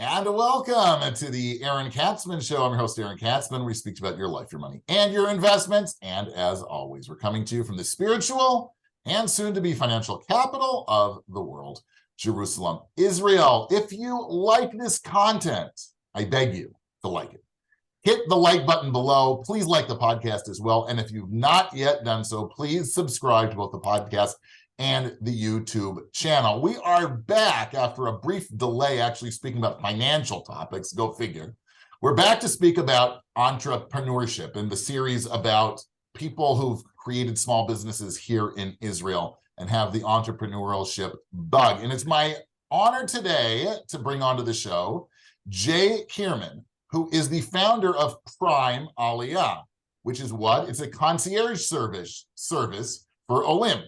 And welcome to the Aaron Katzman Show. I'm your host, Aaron Katzman. We speak about your life, your money, and your investments. And as always, we're coming to you from the spiritual and soon-to-be financial capital of the world, Jerusalem, Israel. If you like this content, I beg you to like it. Hit the like button below. Please like the podcast as well. And if you've not yet done so, please subscribe to both the podcast and the YouTube channel. We are back after a brief delay, actually speaking about financial topics, go figure. We're back to speak about entrepreneurship in the series about people who've created small businesses here in Israel and have the entrepreneurship bug. And it's my honor today to bring onto the show Jay Kierman, who is the founder of Prime Aliyah, which is what? It's a concierge service for olim.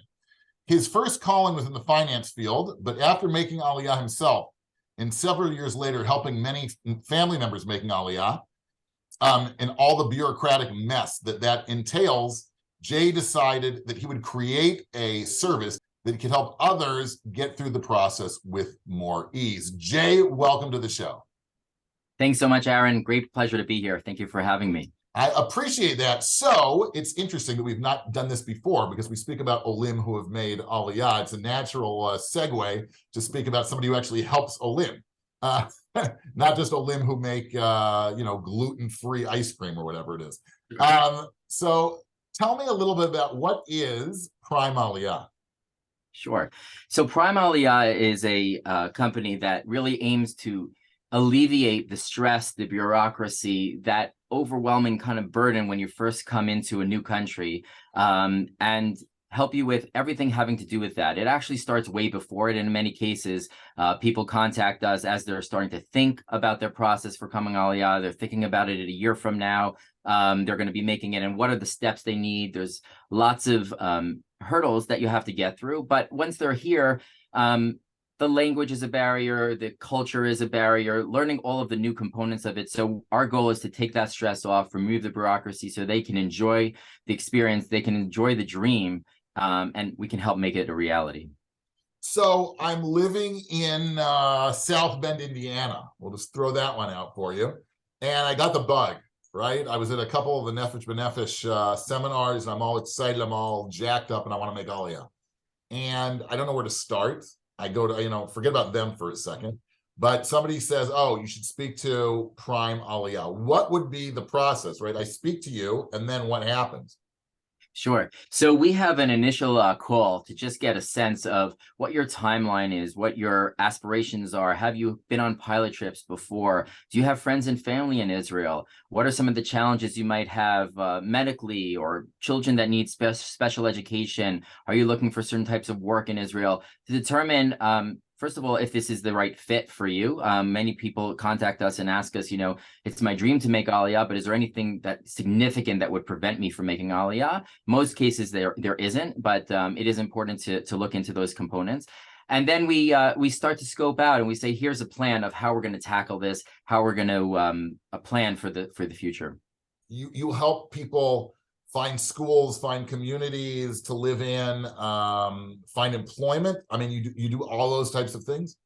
His first calling was in the finance field, but after making Aliyah himself, and several years later helping many family members making Aliyah, and all the bureaucratic mess that entails, Jay decided that he would create a service that could help others get through the process with more ease. Jay, welcome to the show. Thanks so much, Aaron. Great pleasure to be here. Thank you for having me. I appreciate that. So it's interesting that we've not done this before because we speak about olim who have made Aliyah. It's a natural segue to speak about somebody who actually helps olim, not just olim who make gluten-free ice cream or whatever it is. So tell me a little bit about what is Prime Aliyah. Sure. So Prime Aliyah is a company that really aims to alleviate the stress, the bureaucracy, that overwhelming kind of burden when you first come into a new country, and help you with everything having to do with that. It actually starts way before it. In many cases, people contact us as they're starting to think about their process for coming Aliyah. They're thinking about it a year from now. They're going to be making it, and what are the steps they need? There's lots of hurdles that you have to get through. But once they're here, the language is a barrier, the culture is a barrier, learning all of the new components of it. So our goal is to take that stress off, remove the bureaucracy so they can enjoy the experience, they can enjoy the dream, and we can help make it a reality. So I'm living in South Bend, Indiana. We'll just throw that one out for you. And I got the bug, right? I was at a couple of the Nefesh B'Nefesh seminars, and I'm all excited, I'm all jacked up, and I want to make Aliyah. And I don't know where to start. I go to, forget about them for a second, but somebody says, oh, you should speak to Prime Aliyah. What would be the process, right? I speak to you, and then what happens? Sure. So we have an initial call to just get a sense of what your timeline is, what your aspirations are. Have you been on pilot trips before? Do you have friends and family in Israel? What are some of the challenges you might have medically, or children that need special education? Are you looking for certain types of work in Israel? To determine, first of all, if this is the right fit for you. Many people contact us and ask us, it's my dream to make Aliyah, but is there anything that's significant that would prevent me from making Aliyah? Most cases there isn't, but it is important to look into those components. And then we start to scope out and we say, here's a plan of how we're going to tackle this, how we're going to plan for the future. You help people find schools, find communities to live in, find employment. I mean, you do all those types of things?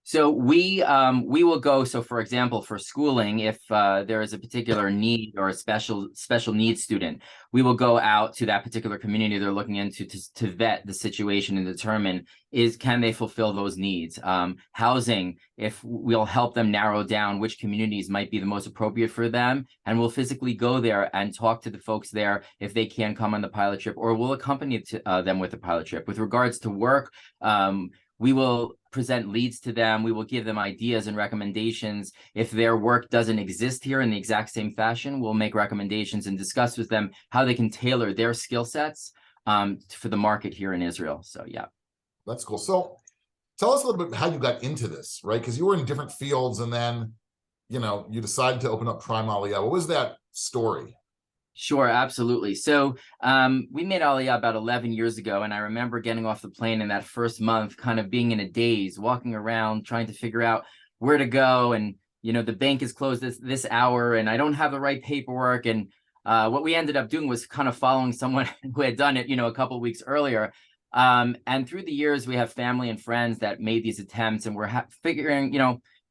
So we will go. So, for example, for schooling, if there is a particular need or a special needs student, we will go out to that particular community they're looking into to vet the situation and determine can they fulfill those needs. Housing, if we'll help them narrow down which communities might be the most appropriate for them, and we'll physically go there and talk to the folks there if they can come on the pilot trip, or we'll accompany them with the pilot trip. With regards to work, we will present leads to them. We will give them ideas and recommendations. If their work doesn't exist here in the exact same fashion, we'll make recommendations and discuss with them how they can tailor their skill sets for the market here in Israel. So, yeah. That's cool. So tell us a little bit how you got into this, right? Because you were in different fields and then, you decided to open up Prime Aliyah. What was that story? Sure, absolutely. So we made Aliyah about 11 years ago, and I remember getting off the plane in that first month, kind of being in a daze, walking around, trying to figure out where to go. And, the bank is closed this hour, and I don't have the right paperwork. And what we ended up doing was kind of following someone who had done it, a couple of weeks earlier. And through the years, we have family and friends that made these attempts, and we're figuring,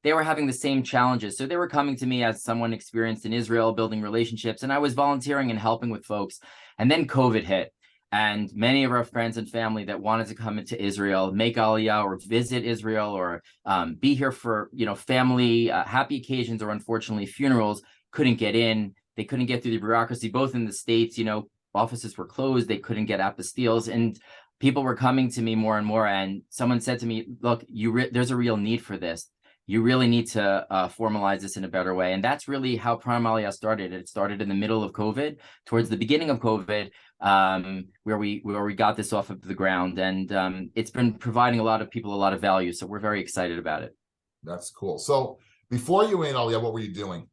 they were having the same challenges. So they were coming to me as someone experienced in Israel, building relationships, and I was volunteering and helping with folks. And then COVID hit. And many of our friends and family that wanted to come into Israel, make Aliyah or visit Israel or be here for, family happy occasions or unfortunately funerals, couldn't get in. They couldn't get through the bureaucracy, both in the States, offices were closed. They couldn't get apostilles, and people were coming to me more and more. And someone said to me, look, there's a real need for this. You really need to formalize this in a better way. And that's really how Prime Aliyah started. It started in the middle of COVID, towards the beginning of COVID, where we got this off of the ground. And it's been providing a lot of people a lot of value. So we're very excited about it. That's cool. So before you made Aliyah, what were you doing?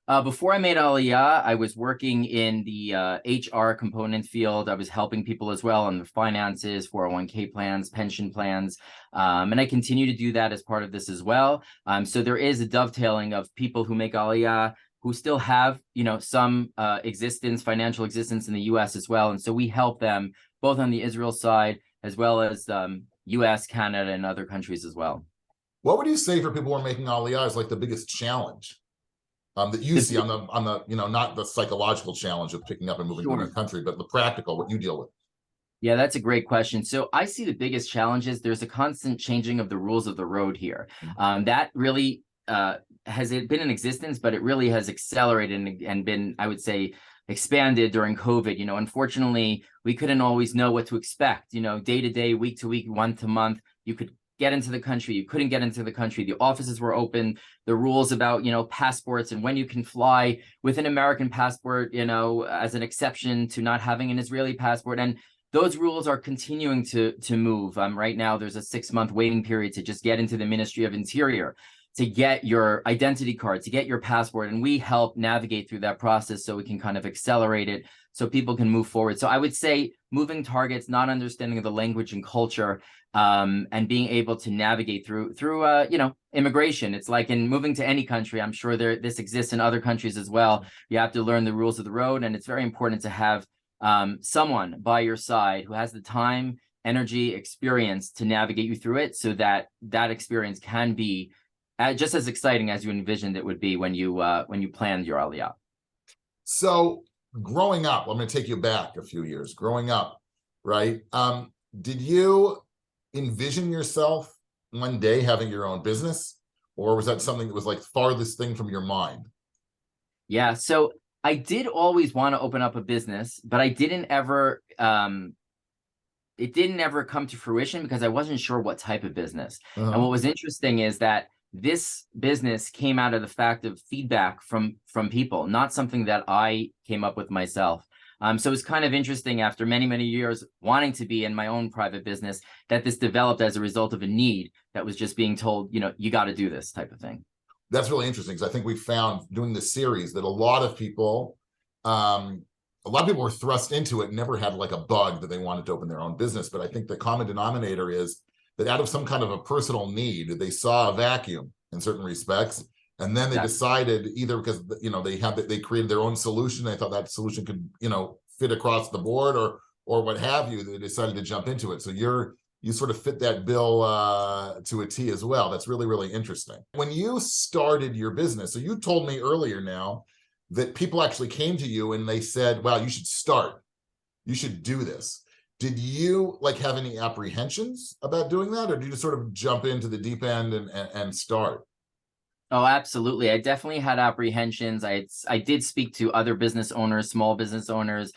Before I made Aliyah, I was working in the HR component field. I was helping people as well on the finances, 401k plans, pension plans, and I continue to do that as part of this as well. So there is a dovetailing of people who make Aliyah who still have, some financial existence in the U.S. as well. And so we help them both on the Israel side as well as U.S., Canada, and other countries as well. What would you say for people who are making Aliyah is like the biggest challenge? That you see on the not the psychological challenge of picking up and moving to another country, but the practical, what you deal with? Yeah, that's a great question. So I see the biggest challenge is there's a constant changing of the rules of the road here. That really has it been in existence, but it really has accelerated and been, I would say, expanded during COVID. Unfortunately, we couldn't always know what to expect, day to day, week to week, month to month. You could get into the country, you couldn't get into the country, the offices were open, the rules about passports and when you can fly with an American passport, as an exception to not having an Israeli passport. And those rules are continuing to move. Right now there's a 6-month waiting period to just get into the Ministry of Interior, to get your identity card, to get your passport, and we help navigate through that process so we can kind of accelerate it so people can move forward. So I would say moving targets, not understanding of the language and culture, and being able to navigate through immigration. It's like in moving to any country. I'm sure this exists in other countries as well. You have to learn the rules of the road, and it's very important to have someone by your side who has the time, energy, experience to navigate you through it, so that experience can be just as exciting as you envisioned it would be when you planned your Aliyah. So growing up, I'm going to take you back a few years. Growing up, right? Did you envision yourself one day having your own business, or was that something that was like farthest thing from your mind? Yeah, so I did always want to open up a business, but I didn't ever it didn't ever come to fruition because I wasn't sure what type of business. And what was interesting is that this business came out of the fact of feedback from people, not something that I came up with myself. So it's kind of interesting after many, many years wanting to be in my own private business that this developed as a result of a need that was just being told, you got to do this type of thing. That's really interesting because I think we found doing this series that a lot of people were thrust into it and never had like a bug that they wanted to open their own business. But I think the common denominator is that out of some kind of a personal need, they saw a vacuum in certain respects. And then they decided either because, they created their own solution. They thought that solution could, fit across the board or what have you. They decided to jump into it. So you sort of fit that bill to a T as well. That's really, really interesting. When you started your business, so you told me earlier now that people actually came to you and they said, wow, you should start. You should do this. Did you have any apprehensions about doing that? Or did you just sort of jump into the deep end and start? Oh, absolutely. I definitely had apprehensions. I did speak to other business owners, small business owners,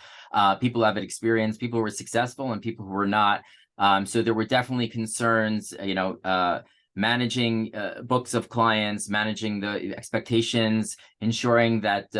people who have experience, people who were successful and people who were not. So there were definitely concerns, managing books of clients, managing the expectations, ensuring that,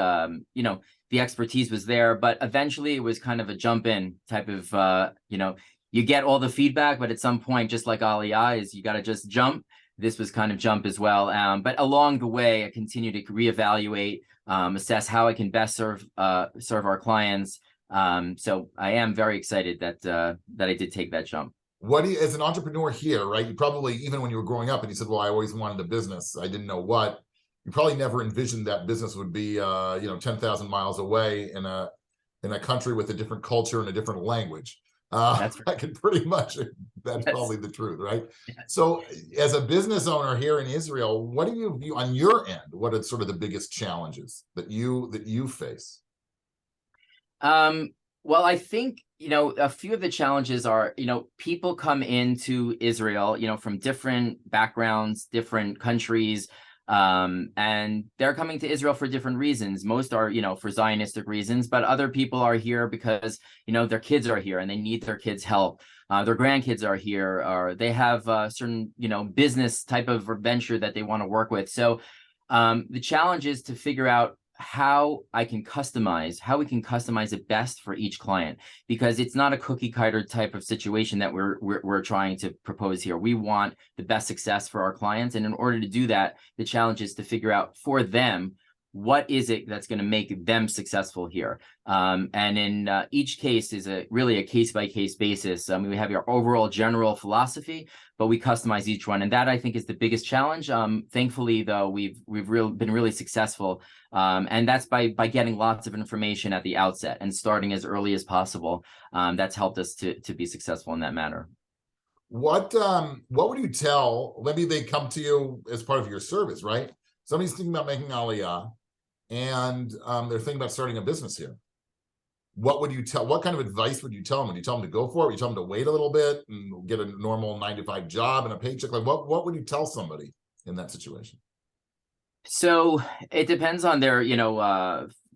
the expertise was there. But eventually it was kind of a jump in type of, you get all the feedback, but at some point, just like Aliyah is, you got to just jump. This was kind of jump as well. But along the way, I continue to reevaluate, assess how I can best serve our clients. So I am very excited that I did take that jump. What do you, as an entrepreneur here, right? You probably, even when you were growing up and you said, well, I always wanted a business, I didn't know what, you probably never envisioned that business would be, 10,000 miles away in a country with a different culture and a different language. That's I can pretty much, that's yes. probably the truth, right? Yes. So as a business owner here in Israel, what do you view on your end? What are sort of the biggest challenges that you face? Well, I think, a few of the challenges are, people come into Israel, from different backgrounds, different countries, and they're coming to Israel for different reasons. Most are, for Zionistic reasons, but other people are here because, their kids are here and they need their kids' help. Their grandkids are here, or they have a certain, business type of venture that they want to work with. So the challenge is to figure out how we can customize it best for each client, because it's not a cookie cutter type of situation that we're trying to propose here. We want the best success for our clients, and in order to do that, the challenge is to figure out for them what is it that's going to make them successful here. And in each case is really a case-by-case basis. We have our overall general philosophy, but we customize each one, and that I think is the biggest challenge. Thankfully, though, we've been really successful, and that's by getting lots of information at the outset and starting as early as possible. That's helped us to be successful in that manner. What would you tell? Maybe they come to you as part of your service, right? Somebody's thinking about making Aliyah, and they're thinking about starting a business here. What would you tell? What kind of advice would you tell them? Would you tell them to go for it? Would you tell them to wait a little bit and get a normal 9-to-5 job and a paycheck? Like, what would you tell somebody in that situation? So it depends on their,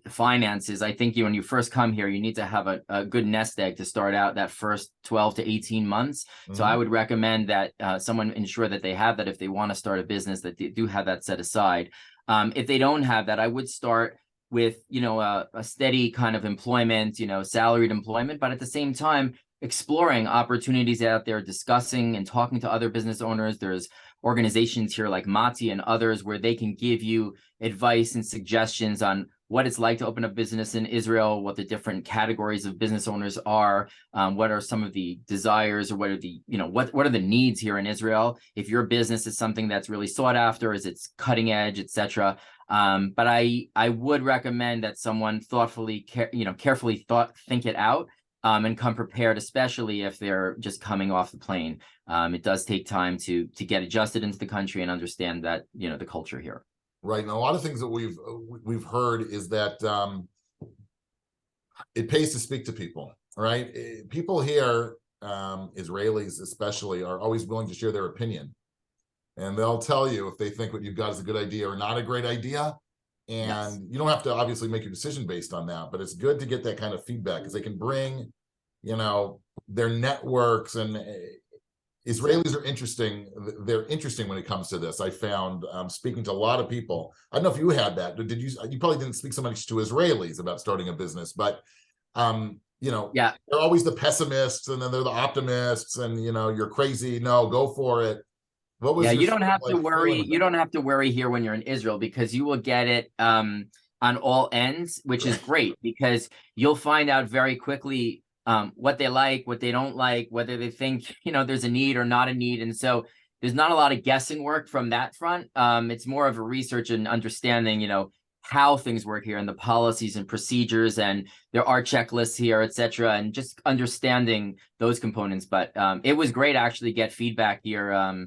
finances. I think when you first come here, you need to have a good nest egg to start out that first 12 to 18 months. So I would recommend that someone ensure that they have that if they want to start a business, that they do have that set aside. If they don't have that, I would start with, a steady kind of employment, salaried employment, but at the same time, exploring opportunities out there, discussing and talking to other business owners. There's organizations here like Mati and others where they can give you advice and suggestions on what it's like to open a business in Israel, what the different categories of business owners are, what are some of the desires, or what are the, what are the needs here in Israel? If your business is something that's really sought after, is it's cutting edge, etc. But I would recommend that someone thoughtfully, carefully think it out, and come prepared, especially if they're just coming off the plane. It does take time to get adjusted into the country and understand that, the culture here. Right. And a lot of things that we've heard is that it pays to speak to people, right? People here, Israelis especially, are always willing to share their opinion. And they'll tell you if they think what you've got is a good idea or not a great idea. And yes, you don't have to obviously make your decision based on that, but it's good to get that kind of feedback because they can bring, their networks. And Israelis are interesting. They're interesting when it comes to this. I found speaking to a lot of people. I don't know if you had that. Did you? You probably didn't speak so much to Israelis about starting a business, but yeah, they're always the pessimists, and then they're the optimists, and you're crazy. No, go for it. What was you don't have to worry. You don't have to worry here when you're in Israel, because you will get it on all ends, which is great, because you'll find out very quickly what they like, what they don't like, whether they think, there's a need or not a need. And so there's not a lot of guessing work from that front. It's more of a research and understanding, how things work here and the policies and procedures, and there are checklists here, etc., and just understanding those components. But it was great actually to get feedback here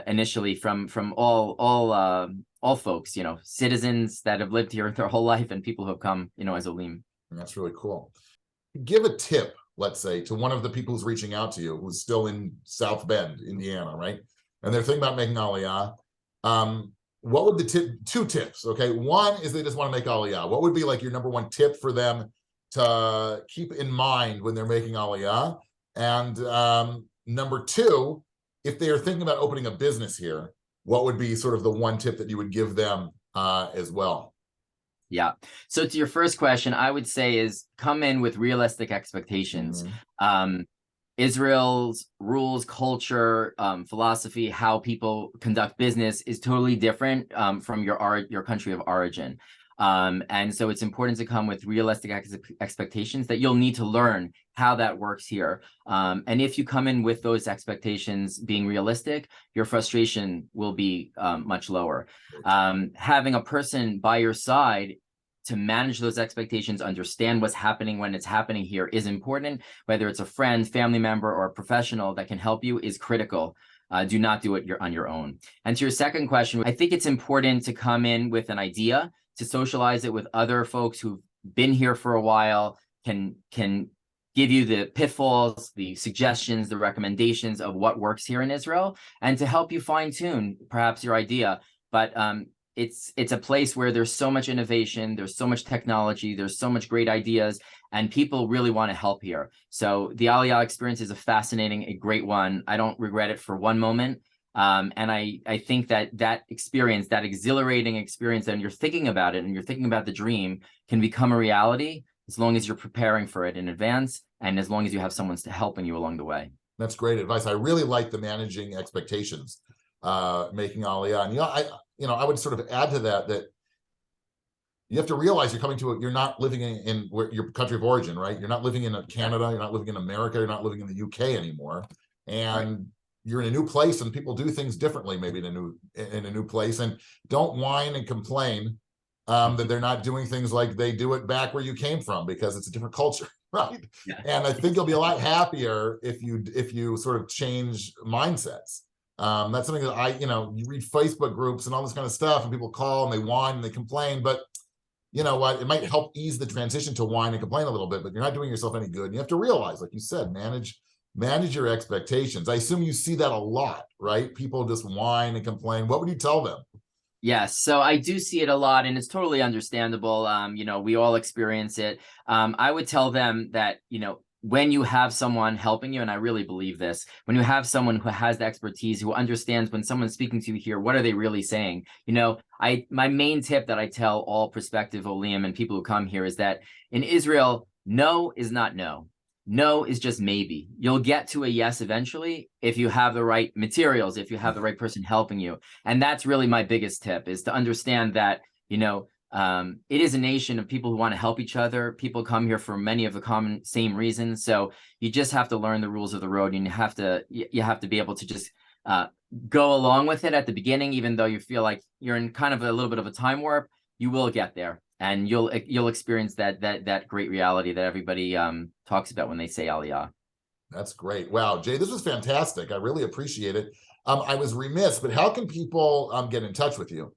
initially from all folks, citizens that have lived here their whole life and people who have come, as olim. That's really cool. Give a tip, let's say, to one of the people who's reaching out to you, who's still in South Bend, Indiana, right? And they're thinking about making Aliyah. What would the two tips, okay? One is they just want to make Aliyah. What would be like your number one tip for them to keep in mind when they're making Aliyah? And number two, if they are thinking about opening a business here, what would be sort of the one tip that you would give them as well? Yeah. So to your first question, I would say is come in with realistic expectations. Israel's rules, culture, philosophy, how people conduct business is totally different from your country of origin. And so it's important to come with realistic expectations that you'll need to learn how that works here. And if you come in with those expectations being realistic, your frustration will be much lower. Having a person by your side to manage those expectations, understand what's happening when it's happening here is important. Whether it's a friend, family member, or a professional that can help you is critical. Do not do it on your own. And to your second question, I think it's important to come in with an idea, to socialize it with other folks who've been here for a while, can give you the pitfalls, the suggestions, the recommendations of what works here in Israel, and to help you fine tune perhaps your idea. But it's a place where there's so much innovation, there's so much technology, there's so much great ideas, and people really want to help here. So the Aliyah experience is a great one. I don't regret it for one moment. And I think that experience, that exhilarating experience, and you're thinking about it and you're thinking about the dream, can become a reality as long as you're preparing for it in advance and as long as you have someone helping you along the way. That's great advice. I really like the managing expectations, making Aliyah. And I would sort of add to that you have to realize you're not living in your country of origin, right? You're not living in Canada, you're not living in America, you're not living in the UK anymore. And right. You're in a new place, and people do things differently, maybe in a new place. And don't whine and complain that they're not doing things like they do it back where you came from, because it's a different culture, right? Yeah. And I think you'll be a lot happier if you sort of change mindsets. That's something that you read Facebook groups and all this kind of stuff, and people call and they whine and they complain, but you know what? It might help ease the transition to whine and complain a little bit, but you're not doing yourself any good. And you have to realize, like you said, manage your expectations. I assume you see that a lot, right? People just whine and complain. What would you tell them? Yes, so I do see it a lot, and it's totally understandable. We all experience it. I would tell them that, when you have someone helping you, and I really believe this, when you have someone who has the expertise, who understands when someone's speaking to you here, what are they really saying? My main tip that I tell all prospective olim and people who come here is that in Israel, no is not no. No is just maybe. You'll get to a yes eventually if you have the right materials, if you have the right person helping you. And that's really my biggest tip, is to understand that, it is a nation of people who want to help each other. People come here for many of the same reasons. So you just have to learn the rules of the road, and you have to be able to just go along with it at the beginning, even though you feel like you're in kind of a little bit of a time warp. You will get there, and you'll experience that great reality that everybody talks about when they say Aliyah. That's great. Wow, Jay, this was fantastic. I really appreciate it. I was remiss, but how can people get in touch with you?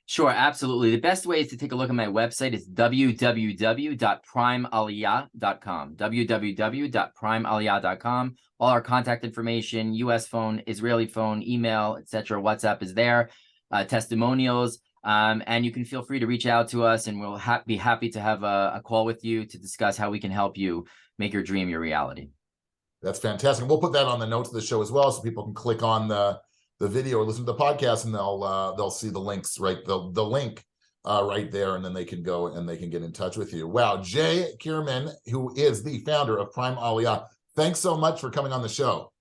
Sure, absolutely. The best way is to take a look at my website. It's www.primealiyah.com. www.primealiyah.com. All our contact information, US phone, Israeli phone, email, etc. WhatsApp is there. Testimonials. And you can feel free to reach out to us, and we'll be happy to have a call with you to discuss how we can help you make your dream your reality. That's fantastic. We'll put that on the notes of the show as well, so people can click on the video or listen to the podcast, and they'll see the links, right? The link right there, and then they can go and they can get in touch with you. Wow, Jay Kierman, who is the founder of Prime Aliyah, thanks so much for coming on the show.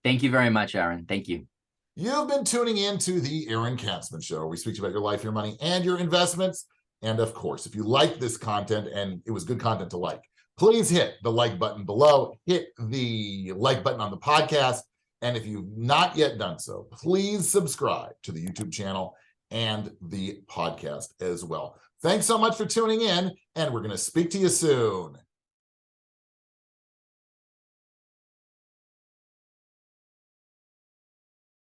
Thank you very much, Aaron. Thank you. You've been tuning in to the Aaron Katzman Show, where we speak about your life, your money, and your investments. And of course, if you like this content, and it was good content to like, please hit the like button below, hit the like button on the podcast. And if you've not yet done so, please subscribe to the YouTube channel and the podcast as well. Thanks so much for tuning in, and we're going to speak to you soon.